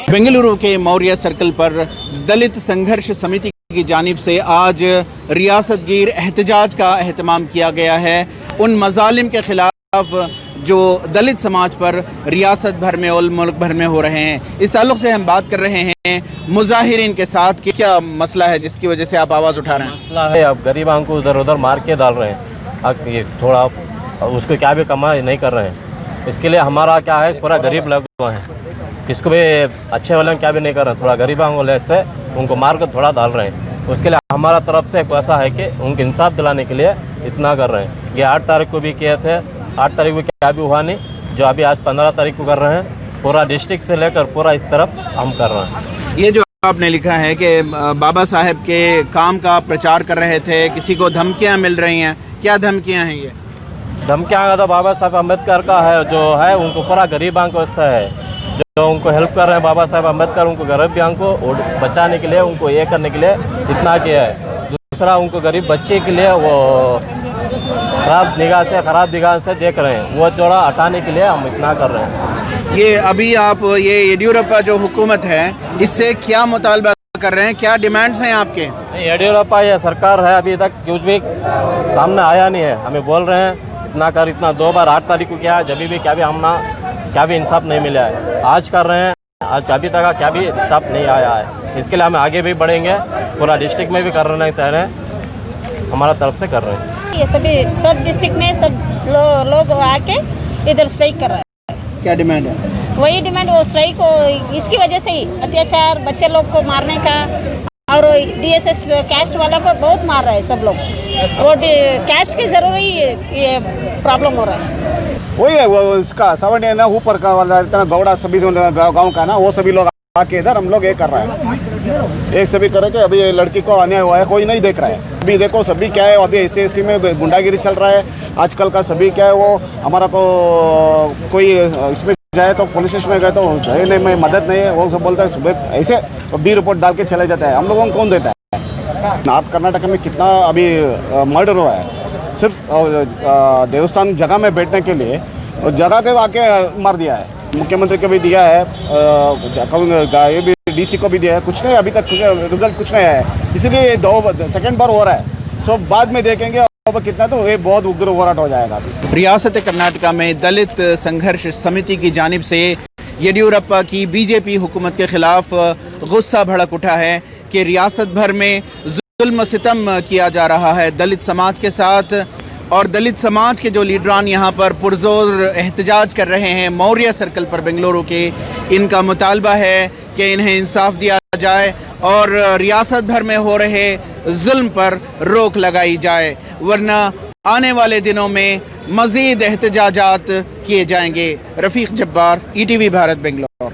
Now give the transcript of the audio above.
बेंगलुरु के मौर्य सर्कल पर दलित संघर्ष समिति की जानिब से आज रियासत गिर एहतजाज का एहतमाम किया गया है। उन मजालिम के खिलाफ जो दलित समाज पर रियासत भर में और मुल्क भर में हो रहे हैं, इस ताल्लुक़ से हम बात कर रहे हैं मुजाहिरीन के साथ कि क्या मसला है जिसकी वजह से आप आवाज़ उठा रहे हैं। मसला है अब गरीबां को उधर उधर मार के डाल रहे हैं। अब ये थोड़ा उसको क्या भी कमाई नहीं कर रहे हैं। इसके लिए हमारा क्या है, पूरा गरीब लोग हैं, किसको भी अच्छे वाले क्या भी नहीं कर रहे हैं, थोड़ा गरीबां वाले से उनको मार कर थोड़ा डाल रहे हैं। उसके लिए हमारा तरफ से ऐसा है कि उनको इंसाफ दिलाने के लिए इतना कर रहे हैं। ये 8 तारीख को भी किए थे, 8 तारीख को क्या भी हुआ नहीं, जो अभी आज 15 तारीख को कर रहे हैं। पूरा डिस्ट्रिक्ट से लेकर पूरा इस तरफ हम कर रहे हैं। ये जो आपने लिखा है कि बाबा साहेब के काम का प्रचार कर रहे थे, किसी को धमकियाँ मिल रही हैं, क्या धमकियाँ हैं ये? धमकियाँ तो बाबा साहब अम्बेडकर का है, जो है उनको पूरा गरीबां को व्यवस्था है, जो उनको हेल्प कर रहे हैं बाबा साहब अम्बेडकर, उनको गरीबां को बचाने के लिए, उनको ये करने के लिए इतना किया है। दूसरा उनको गरीब बच्चे के लिए वो खराब निगाह से देख रहे हैं, वो जोड़ा हटाने के लिए हम इतना कर रहे हैं। ये अभी आप ये येडियुरप्पा जो हुकूमत है, इससे क्या मुतालबा कर रहे हैं, क्या डिमांड्स हैं आपके? येडियुरप्पा ये सरकार है, अभी तक कुछ भी सामने आया नहीं है। हमें बोल रहे हैं इतना कर, इतना 2 बार 8 तारीख को किया, जब भी क्या भी इंसाफ नहीं मिला है। आज कर रहे हैं, आज अभी तक क्या भी इंसाफ नहीं आया है। इसके लिए हम आगे भी बढ़ेंगे, पूरा डिस्ट्रिक्ट में भी कर रहे हैं, हमारा तरफ से कर रहे हैं। ये सभी सब डिस्ट्रिक्ट में सब लोग आके इधर स्ट्राइक कर रहे हैं। क्या डिमांड है? वही डिमांड, वो स्ट्राइक हो इसकी वजह से ही अत्याचार, बच्चे लोग को मारने का, और DSS कैस्ट वाला को बहुत मार रहा है सब लोग। वो कैस्ट के जरूरी ये प्रॉब्लम हो रहा है। वही है वो उसका सवर्ण है ना, ऊपर का वाला इतना गौड़ा सभी गाँव का ना, वो सभी लोग आके इधर हम लोग ये कर रहे हैं, एक सभी करे कि अभी ये लड़की को अन्याय हुआ है, कोई नहीं देख रहा है। अभी देखो सभी क्या है, अभी SC/ST में गुंडागिरी चल रहा है आजकल का। सभी क्या है, वो हमारा को कोई इसमें जाए तो पुलिस स्टेशन में गए तो नहीं में मदद नहीं है, वो सब बोलता है सुबह ऐसे B रिपोर्ट डाल के चले जाता है। हम लोगों को कौन देता है? नॉर्थ कर्नाटक में कितना अभी मर्डर हुआ है, सिर्फ देवस्थान जगह में बैठने के लिए जगह के आके मार दिया है। मुख्यमंत्री को भी दिया है, ये भी DC को भी दिया है, कुछ नहीं अभी तक रिजल्ट कुछ नहीं है। इसीलिए सेकंड बार हो रहा है, सो बाद में देखेंगे कितना, तो ये बहुत उग्र होराट हो जाएगा। अभी रियासत कर्नाटका में दलित संघर्ष समिति की जानिब से येडियुरप्पा की BJP हुकूमत के खिलाफ गुस्सा भड़क उठा है कि रियासत भर में जुल्म सितम किया जा रहा है दलित समाज के साथ, और दलित समाज के जो लीडरान यहाँ पर पुरजोर एहतजाज कर रहे हैं मौर्य सर्कल पर बेंगलुरु के, इनका मुतालबा है कि इन्हें इंसाफ दिया जाए और रियासत भर में हो रहे जुल्म पर रोक लगाई जाए, वरना आने वाले दिनों में मज़ीद एहतजाजात किए जाएंगे। रफ़ीक जब्बार, ETV भारत, बेंगलुरु।